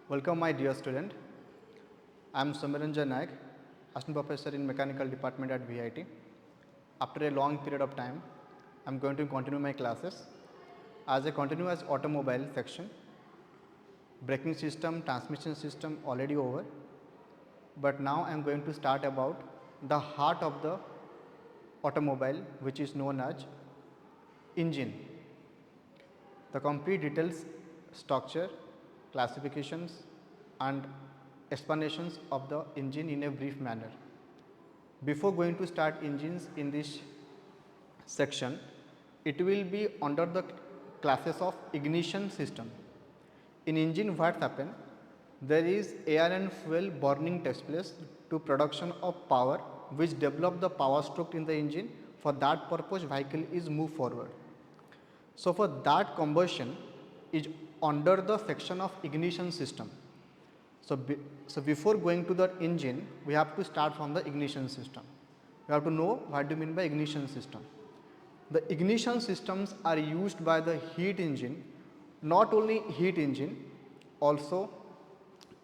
Welcome my dear student. I am Ranjan Nayak, Assistant Professor in Mechanical Department at VIT. After a long period of time, I am going to continue my classes as a continuous automobile section. Braking system, transmission system already over, but now I am going to start about the heart of the automobile, which is known as engine. The complete details, structure, classifications and explanations of the engine in a brief manner. Before going to start engines in this section, it will be under the classes of ignition system. In engine what happen? There is air and fuel burning takes place to production of power, which develop the power stroke in the engine. For that purpose vehicle is moved forward. So for that combustion is under the section of ignition system. So before going to the engine, we have to start from the ignition system. We have to know what do you mean by ignition system. The ignition systems are used by the heat engine, not only heat engine, also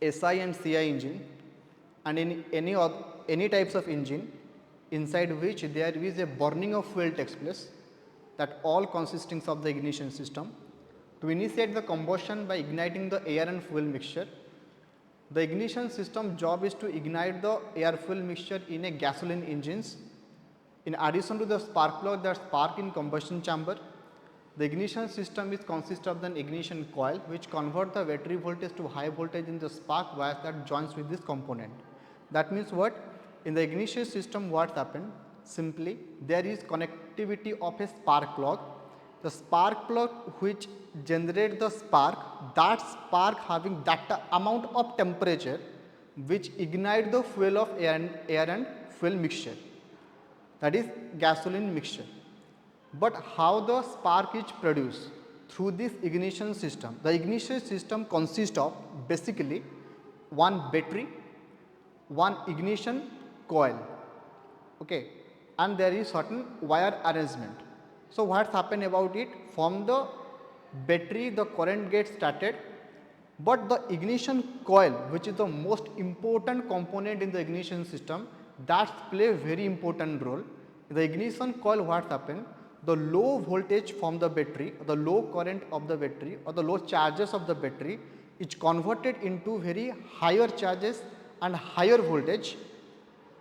SI and CI engine, and in any types of engine inside which there is a burning of fuel takes place, that all consisting of the ignition system. To initiate the combustion by igniting the air and fuel mixture, the ignition system job is to ignite the air fuel mixture in a gasoline engines. In addition to the spark plug that spark in combustion chamber, the ignition system is consist of the ignition coil, which convert the battery voltage to high voltage in the spark wires that joins with this component. That means what? In the ignition system what happened? Simply there is connectivity of a spark plug. The spark plug which generate the spark, that spark having that amount of temperature which ignite the fuel of air and fuel mixture, that is gasoline mixture. But how the spark is produced? Through this ignition system. The ignition system consists of basically one battery, one ignition coil, okay, and there is certain wire arrangement. So what happened about it? From the battery the current gets started, but the ignition coil, which is the most important component in the ignition system, that play a very important role. In the ignition coil what happened? The low voltage from the battery, the low current of the battery or the low charges of the battery is converted into very higher charges and higher voltage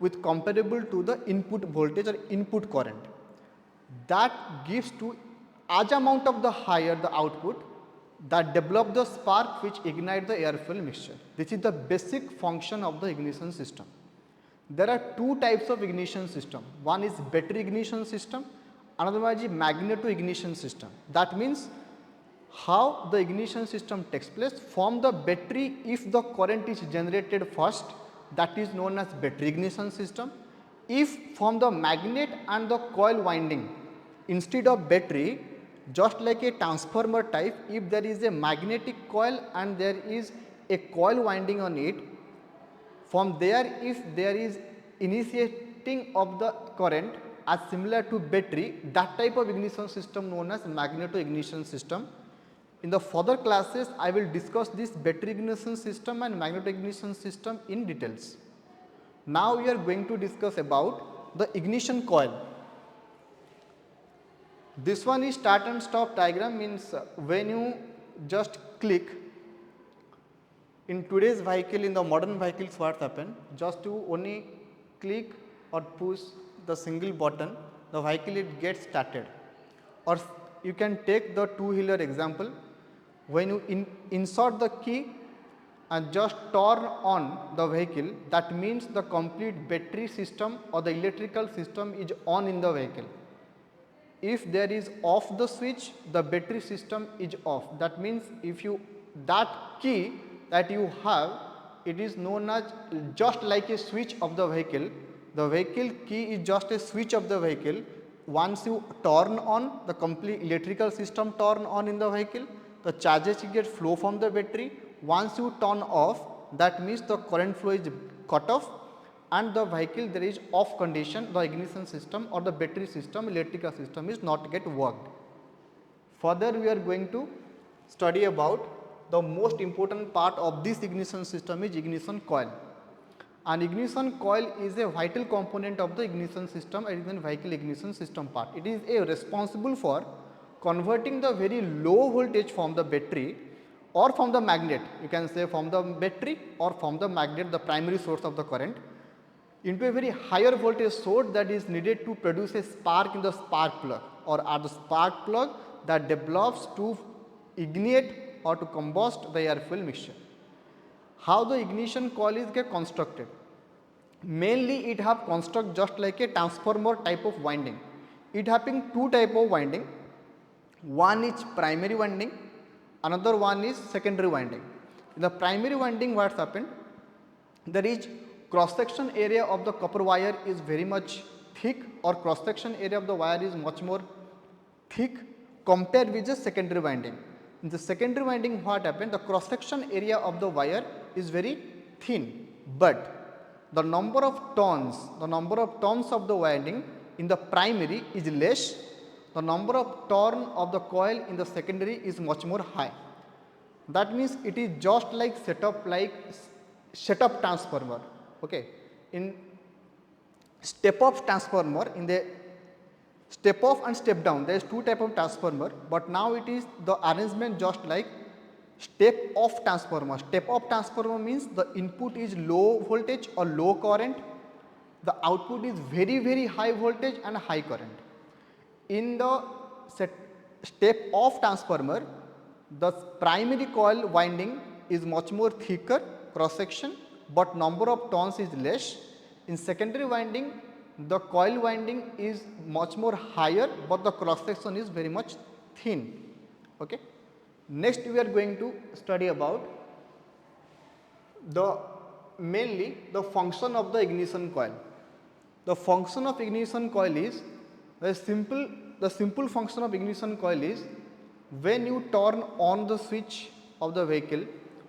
with comparable to the input voltage or input current. That gives to as amount of the higher the output that develop the spark which ignite the air fuel mixture. This is the basic function of the ignition system. There are two types of ignition system. One is battery ignition system, another one is magneto ignition system. That means how the ignition system takes place from the battery. If the current is generated first, that is known as battery ignition system. If from the magnet and the coil winding, instead of battery, just like a transformer type, if there is a magnetic coil and there is a coil winding on it, from there if there is initiating of the current as similar to battery, that type of ignition system known as magneto ignition system. In the further classes I will discuss this battery ignition system and magneto ignition system in details. Now we are going to discuss about the ignition coil. This one is start and stop diagram, means when you just click in today's vehicle, in the modern vehicles what happen, just to only click or push the single button, the vehicle it gets started. Or you can take the two-wheeler example, when you insert the key and just turn on the vehicle, that means the complete battery system or the electrical system is on in the vehicle. If there is off the switch, the battery system is off. That means if you that key that you have, it is known as just like a switch of the vehicle. The vehicle key is just a switch of the vehicle. Once you turn on, the complete electrical system turn on in the vehicle, the charges get flow from the battery. Once you turn off, that means the current flow is cut off and the vehicle there is off condition, the ignition system or the battery system, electrical system is not get worked. Further we are going to study about the most important part of this ignition system is ignition coil. An ignition coil is a vital component of the ignition system and even vehicle ignition system part. It is responsible for converting the very low voltage from the battery or from the magnet, you can say from the battery or from the magnet, the primary source of the current, into a very higher voltage source that is needed to produce a spark in the spark plug or at the spark plug that develops to ignite or to combust the air fuel mixture. How the ignition coil is get constructed? Mainly it have construct just like a transformer type of winding. It having two type of winding. One is primary winding, another one is secondary winding. In the primary winding, what's happened? There is cross section area of the copper wire is very much thick, or cross section area of the wire is much more thick compared with the secondary winding. In the secondary winding, what happened? The cross section area of the wire is very thin, but the number of turns of the winding in the primary is less. The number of turn of the coil in the secondary is much more high. That means it is just like setup transformer. Okay, in step up transformer, in the step off and step down, there is two type of transformer, but now it is the arrangement just like step off transformer. Step off transformer means the input is low voltage or low current, the output is very high voltage and high current. In the step off transformer, the primary coil winding is much more thicker cross section, but number of turns is less. In secondary winding, the coil winding is much more higher, but the cross section is very much thin. Okay. Next we are going to study about mainly the function of the ignition coil. The function of ignition coil is the simple function of ignition coil is when you turn on the switch of the vehicle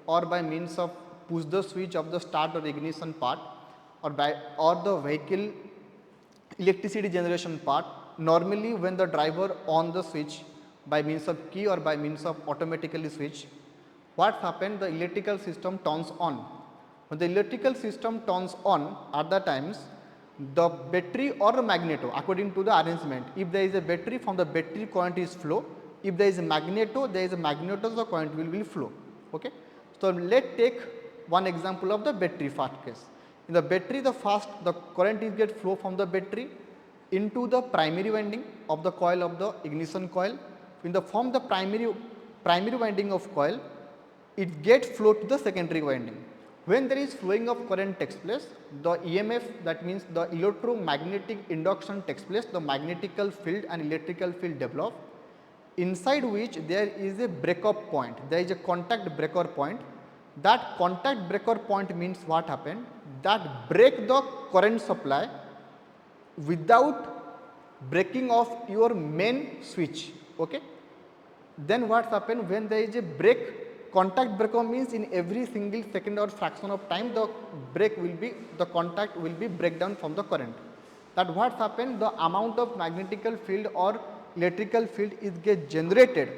or by means of push the switch of the start or ignition part or the vehicle electricity generation part. Normally when the driver on the switch by means of key or by means of automatically switch, what happens? The electrical system turns on. When the electrical system turns on, at the times the battery or the magneto, according to the arrangement, if there is a battery, from the battery current is flow. If there is a magneto, the current will be flow. Okay. So let's take one example of the battery first case. In the battery, the current is get flow from the battery into the primary winding of the coil of the ignition coil. From the primary winding of coil, it gets flow to the secondary winding. When there is flowing of current takes place, the EMF, that means the electromagnetic induction takes place, the magnetical field and electrical field develop, inside which there is a breakup point, there is a contact breaker point. That contact breaker point means what happened? That break the current supply without breaking off your main switch. Okay. Then what happened? When there is a contact breaker means in every single second or fraction of time the contact will be breakdown from the current. That what happened? The amount of magnetical field or electrical field is get generated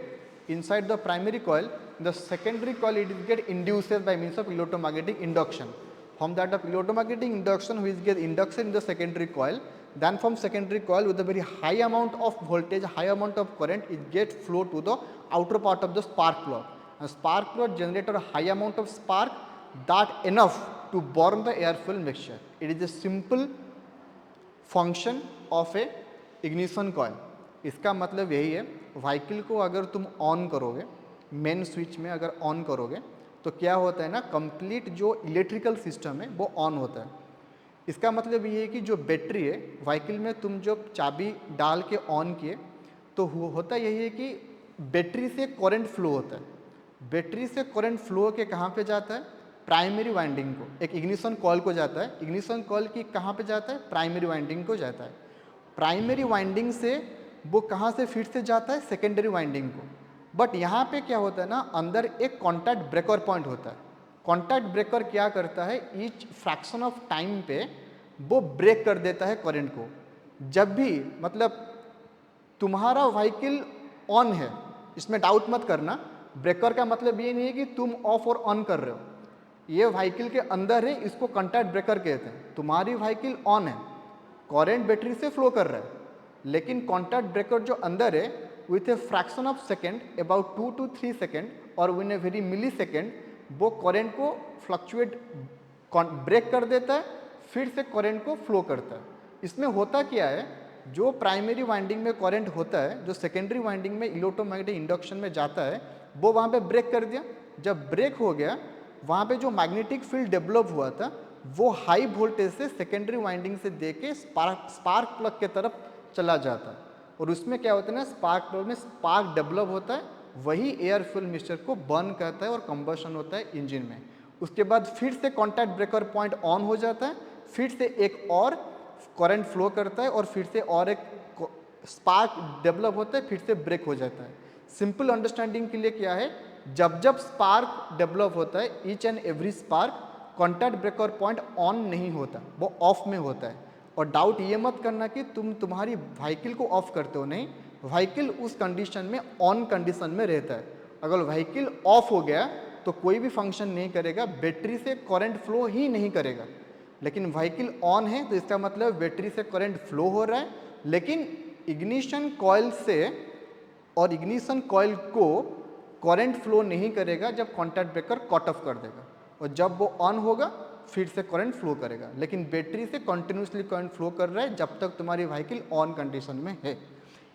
inside the primary coil. In the secondary coil, it is get induced by means of electromagnetic induction. From that of electromagnetic induction, which get induction in the secondary coil, then from secondary coil with a very high amount of voltage, high amount of current, it get flow to the outer part of the spark plug. And spark plug generated a high amount of spark, that enough to burn the air fuel mixture. It is a simple function of a ignition coil. इसका मतलब यही है, vehicle को अगर तुम on करोगे, main switch में अगर ऑन करोगे तो क्या होता है ना, कंप्लीट जो इलेक्ट्रिकल सिस्टम है वो ऑन होता है. इसका मतलब ये है कि जो बैटरी है व्हीकल में तुम जब चाबी डाल के ऑन किए तो होता यही है कि बैटरी से करंट फ्लो होता है. बैटरी से करंट फ्लो के कहाँ पे जाता है? प्राइमरी वाइंडिंग को, एक इग्निशन कॉइल को जाता है. इग्निशन कॉइल की कहाँ पे जाता है? प्राइमरी वाइंडिंग को जाता है. प्राइमरी वाइंडिंग से वो कहाँ से फिर से जाता है? सेकेंडरी वाइंडिंग को. बट यहाँ पे क्या होता है ना, अंदर एक कॉन्टैक्ट ब्रेकर पॉइंट होता है. कॉन्टैक्ट ब्रेकर क्या करता है? ईच फ्रैक्शन ऑफ टाइम पे वो ब्रेक कर देता है करंट को. जब भी मतलब तुम्हारा व्हीकल ऑन है, इसमें डाउट मत करना, ब्रेकर का मतलब ये नहीं है कि तुम ऑफ और ऑन कर रहे हो, ये व्हीकल के अंदर है, इसको कॉन्टैक्ट ब्रेकर कहते हैं। तुम्हारी व्हीकल ऑन है, करंट बैटरी से फ्लो कर रहा है, लेकिन कॉन्टैक्ट ब्रेकर जो अंदर है with a fraction of second, about 2 to 3 second और win a very millisecond, वो करंट को फ्लक्चुएट ब्रेक कर देता है, फिर से करंट को फ्लो करता है। इसमें होता क्या है, जो प्राइमरी वाइंडिंग में करंट होता है, जो सेकेंडरी वाइंडिंग में इलेक्ट्रोमैग्नेटिक इंडक्शन में जाता है, वो वहाँ पे ब्रेक कर दिया। जब ब्रेक हो गया, वहाँ पे जो मैग्नेटिक फील्ड डेवलप हुआ था वो हाई वोल्टेज से सेकेंडरी वाइंडिंग से दे के स्पार्क प्लग के तरफ चला जाता है, और उसमें क्या होता है ना, स्पार्क प्लग में स्पार्क डेवलप होता है, वही एयर फ्यूल मिक्सचर को बर्न करता है और कंबशन होता है इंजन में। उसके बाद फिर से कॉन्टैक्ट ब्रेकर पॉइंट ऑन हो जाता है, फिर से एक और करंट फ्लो करता है और फिर से और एक स्पार्क डेवलप होता है, फिर से ब्रेक हो जाता है। सिंपल अंडरस्टैंडिंग के लिए क्या है, जब जब स्पार्क डेवलप होता है, each and every spark, contact breaker point on नहीं होता, वो ऑफ में होता है। और डाउट ये मत करना कि तुम्हारी व्हीकल को ऑफ करते हो, नहीं, व्हीकल उस कंडीशन में ऑन कंडीशन में रहता है। अगर व्हीकल ऑफ हो गया तो कोई भी फंक्शन नहीं करेगा, बैटरी से करंट फ्लो ही नहीं करेगा। लेकिन व्हीकल ऑन है तो इसका मतलब बैटरी से करंट फ्लो हो रहा है, लेकिन इग्निशन कॉइल से और इग्निशन कॉइल को करंट फ्लो नहीं करेगा जब कॉन्टैक्ट ब्रेकर कट ऑफ कर देगा, और जब वो ऑन होगा फिर से करंट फ्लो करेगा। लेकिन बैटरी से कंटिन्यूसली करंट फ्लो कर रहा है जब तक तुम्हारी व्हीकल ऑन कंडीशन में है।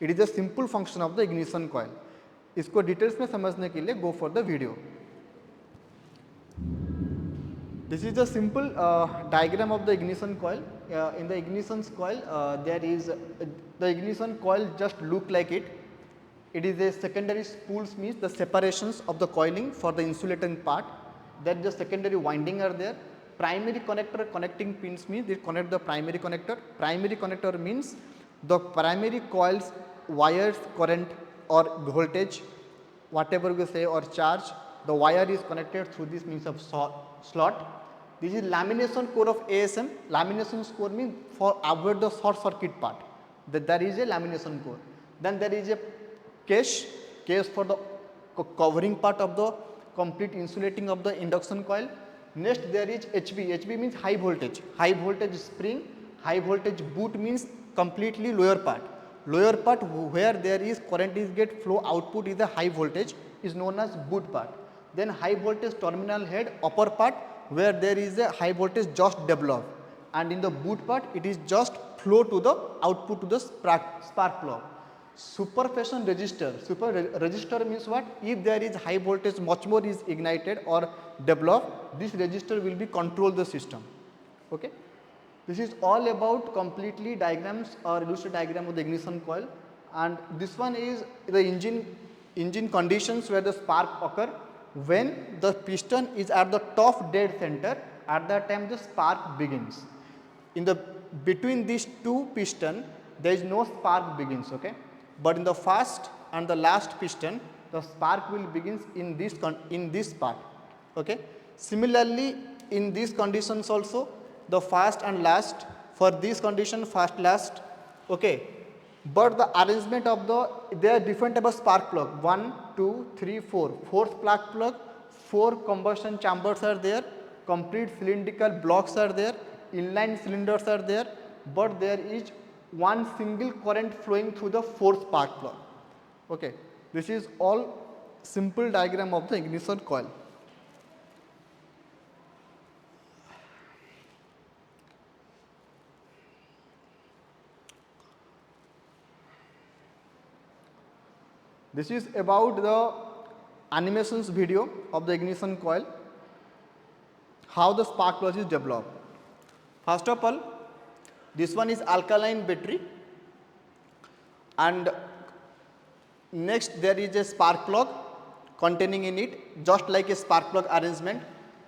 It is a simple function of the ignition coil. इसको डिटेल्स में समझने के लिए go for the video. This is a simple diagram of the ignition coil. In the ignition coil, there is the ignition coil just look like it. It is a secondary spools, means the separations of the coiling for the insulating part. Then the secondary winding are there. Primary connector connecting pins means they connect the primary connector. Primary connector means the primary coils wires current or voltage, whatever we say, or charge. The wire is connected through this means of slot. This is lamination core of ASM. Lamination core means for avoid the short circuit part, that there is a lamination core. Then there is a case for the covering part of the complete insulating of the induction coil. Next there is HV. HV means high voltage spring. High voltage boot means completely lower part. Lower part where there is current is get flow output is the high voltage, is known as boot part. Then high voltage terminal head upper part, where there is a high voltage just develop, and in the boot part it is just flow to the output to the spark plug. Superfashion resistor. Resistor means what? If there is high voltage much more is ignited or developed, this resistor will be control the system. Okay. This is all about completely diagrams or illustrated diagram of the ignition coil, and this one is the engine conditions where the spark occur. When the piston is at the top dead center, at that time the spark begins. In the between these two piston there is no spark begins, okay, but in the first and the last piston the spark will begins in this part, okay. Similarly in these conditions also, the first and last, for this condition first last, okay, but the arrangement of there are different type of spark plug, 1 2 3 4, fourth spark plug, 4 combustion chambers are there, complete cylindrical blocks are there, inline cylinders are there, but there is one single current flowing through the fourth spark plug, okay. This is all simple diagram of the ignition coil. This is about the animations video of the ignition coil, how the spark plug is developed. First of all, this one is alkaline battery, and next there is a spark plug containing in it just like a spark plug arrangement.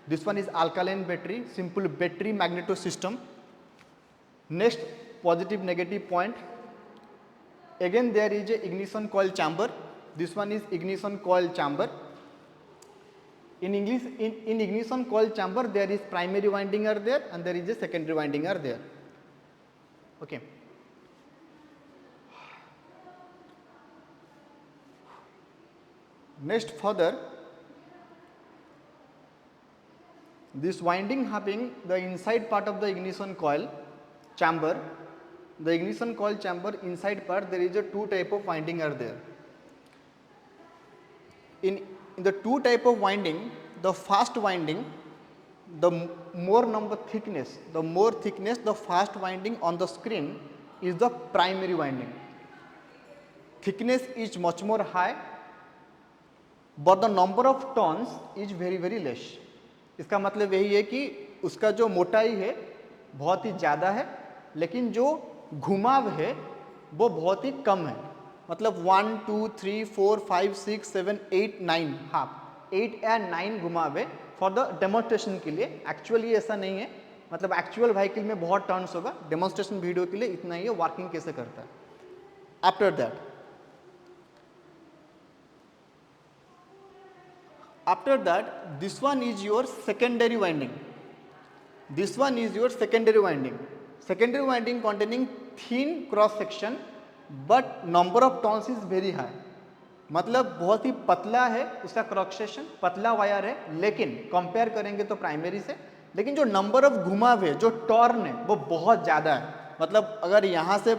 This one is alkaline battery, simple battery magneto system. Next, positive negative point. Again there is a ignition coil chamber. This one is ignition coil chamber. In ignition coil chamber there is primary winding are there and there is a secondary winding are there, okay. Next further, this winding having the inside part of the ignition coil chamber, the ignition coil chamber inside part there is a two type of winding are there. In the two type of winding, the first winding, the more thickness, the fast winding on the screen is the primary winding. Thickness is much more high, but the number of turns is very less. इसका मतलब यही है कि उसका जो मोटाई है बहुत ही ज़्यादा है, लेकिन जो घुमाव है वो बहुत ही कम है. मतलब 1 2 3 4 5 6 7 8 9 हाफ 8 या 9 घुमाव है फॉर द डेमोन्स्ट्रेशन के लिए. एक्चुअली ऐसा नहीं है, मतलब एक्चुअल व्हीकल में बहुत टर्न्स होगा, डेमोन्स्ट्रेशन वीडियो के लिए इतना ही है वर्किंग कैसे करता है. After that this one is your secondary winding. This one is your secondary winding. Secondary winding containing thin cross section but number of turns is very high. मतलब बहुत ही पतला है उसका क्रॉस सेक्शन, पतला वायर है, लेकिन कंपेयर करेंगे तो प्राइमरी से, लेकिन जो नंबर ऑफ घुमाव है, जो टॉर्न है वो बहुत ज़्यादा है. मतलब अगर यहाँ से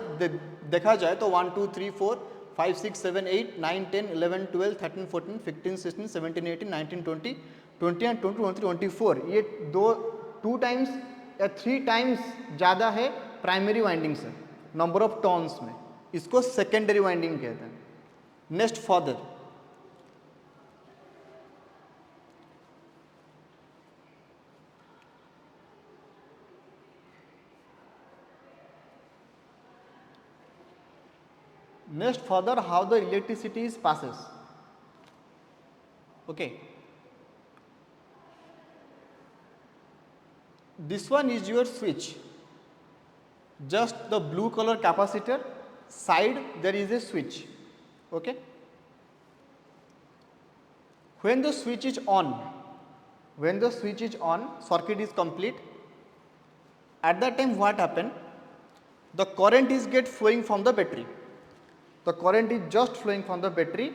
देखा जाए तो 1 2 3 4 5 6 7 8 9 10 11 12 13 14 15 16 17 18 19 20 20 एंड 20 23 24 ये टू टाइम्स या 3 टाइम्स ज़्यादा है प्राइमरी वाइंडिंग से नंबर ऑफ टर्न्स में. इसको सेकेंडरी वाइंडिंग कहते हैं. Next further, how the electricity is passes. Okay, this one is your switch, just the blue color capacitor, side there is a switch. Okay, when the switch is on, circuit is complete. At that time what happen, the current is get flowing from the battery. The current is just flowing from the battery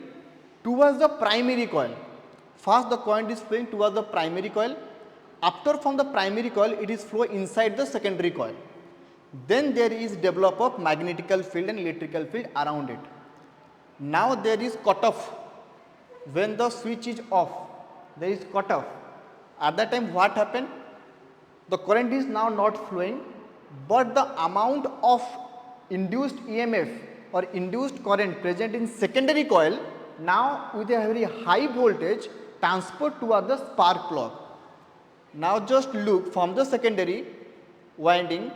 towards the primary coil. First the current is flowing towards the primary coil. After from the primary coil it is flow inside the secondary coil. Then there is develop of magnetical field and electrical field around it. Now there is cutoff. When the switch is off, there is cutoff. At that time what happen? The current is now not flowing, but the amount of induced EMF or induced current present in secondary coil now with a very high voltage transferred toward the spark plug. Now just look, from the secondary winding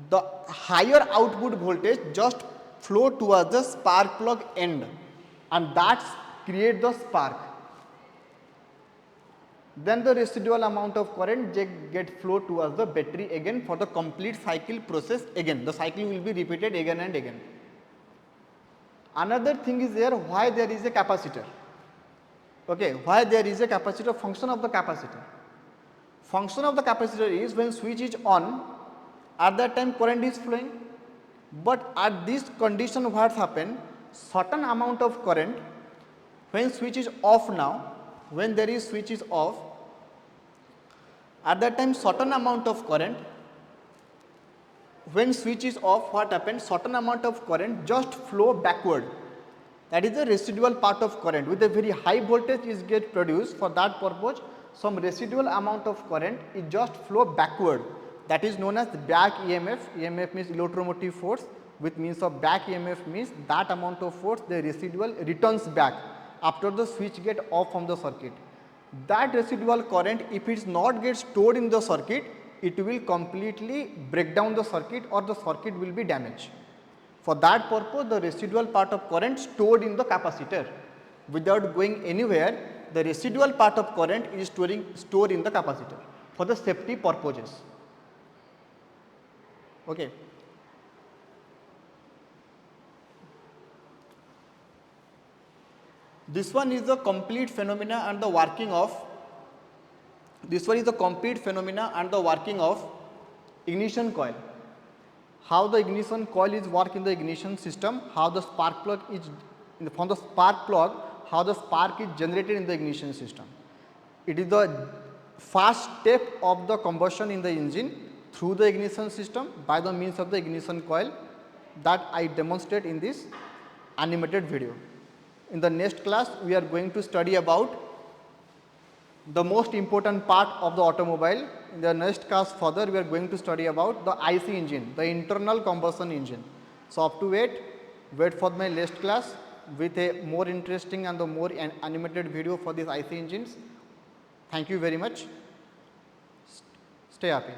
the higher output voltage just flow towards the spark plug end and that create the spark. Then the residual amount of current get flow towards the battery again for the complete cycle process again. The cycle will be repeated again and again. Another thing is there, why there is a capacitor. Okay, why there is a capacitor? Function of the capacitor. Function of the capacitor is when switch is on, at that time current is flowing, but at this condition what happen, certain amount of current when switch is off now, when there is switch is off, at that time certain amount of current, when switch is off what happens, certain amount of current just flow backward. That is the residual part of current with a very high voltage is get produced. For that purpose some residual amount of current is just flow backward. That is known as back EMF. EMF means electromotive force, with means of back EMF means that amount of force the residual returns back after the switch get off from the circuit. That residual current, if it is not get stored in the circuit, it will completely break down the circuit or the circuit will be damaged. For that purpose the residual part of current stored in the capacitor. Without going anywhere, the residual part of current is stored in the capacitor for the safety purposes. Okay. This one is the complete phenomena and the working of ignition coil. How the ignition coil is work in the ignition system, how the spark plug is from the spark plug how the spark is generated in the ignition system. It is the first step of the combustion in the engine through the ignition system by the means of the ignition coil that I demonstrate in this animated video. In the next class, we are going to study about the most important part of the automobile. In the next class further, we are going to study about the IC engine, the internal combustion engine. So, up to wait for my next class with a more interesting and the more animated video for these IC engines. Thank you very much. Stay happy.